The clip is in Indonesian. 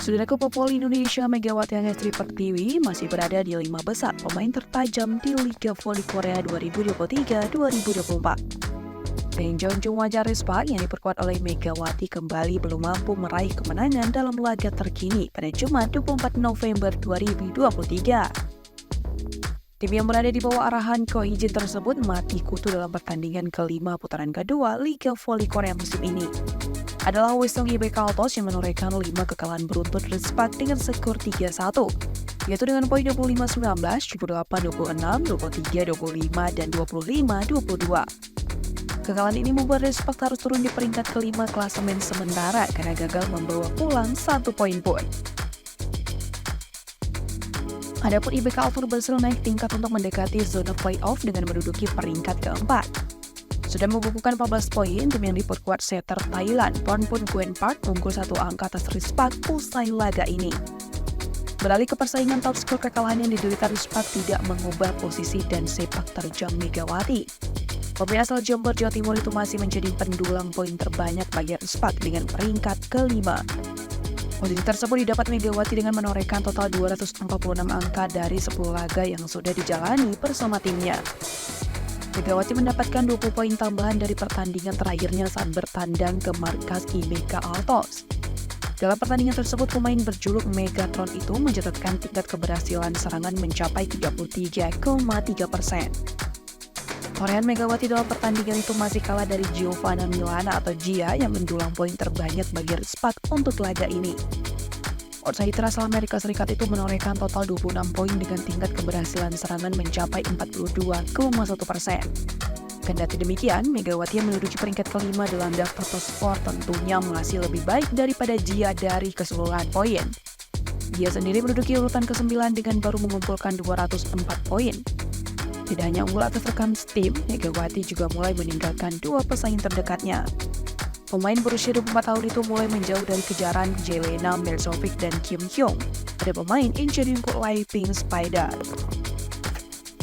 Saudara Popoli Indonesia Megawati Angestri Pertiwi masih berada di 5 besar pemain tertajam di Liga Voli Korea 2023-2024. Dan Jeonjung Wajarespa yang diperkuat oleh Megawati kembali belum mampu meraih kemenangan dalam laga terkini pada Jumat 24 November 2023. Tim yang berada di bawah arahan Ko Hee-jin tersebut mati kutu dalam pertandingan kelima putaran kedua Liga Voli Korea musim ini. Adalah Hwasong IBK Altos yang menorehkan 5 kekalahan beruntun respak dengan skor 3-1, yaitu dengan poin 25-19, 78-26, 23-25, dan 25-22. Kekalahan ini membuat Respak harus turun di peringkat kelima klasemen sementara karena gagal membawa pulang 1 poin pun. Adapun IBK Altor berhasil naik tingkat untuk mendekati zona playoff dengan menduduki peringkat keempat. Sudah membukukan 14 poin, tim yang diperkuat setter Thailand, Pornpun Guen Park unggul 1 angka atas Respak usai laga ini. Beralih ke persaingan top skor, kekalahan yang diderita Respak tidak mengubah posisi dan sepak terjang Megawati. Pemain asal Jember, Jawa Timur itu masih menjadi pendulang poin terbanyak bagi Respak dengan peringkat kelima. Posisi tersebut didapat Megawati dengan menorehkan total 246 angka dari 10 laga yang sudah dijalani bersama timnya. Megawati mendapatkan 20 poin tambahan dari pertandingan terakhirnya saat bertandang ke markas IBK Altos. Dalam pertandingan tersebut, pemain berjuluk Megatron itu mencatatkan tingkat keberhasilan serangan mencapai 33,3%. Torehan Megawati dalam pertandingan itu masih kalah dari Giovanna Milana atau Gia yang mendulang poin terbanyak bagi Respak untuk laga ini. Outsider asal Amerika Serikat itu menorehkan total 26 poin dengan tingkat keberhasilan serangan mencapai 42,1%. Kendati demikian, Megawati yang menduduki peringkat kelima dalam daftar top skor tentunya masih lebih baik daripada Gia dari keseluruhan poin. Dia sendiri menduduki urutan ke-9 dengan baru mengumpulkan 204 poin. Tidak hanya unggul atas rekan tim, Megawati juga mulai meninggalkan 2 pesaing terdekatnya. Pemain berusia 24 tahun itu mulai menjauh dari kejaran Jelena Merzovic dan Kim Hyung. Ada pemain injury untuk Lai Ping Spider.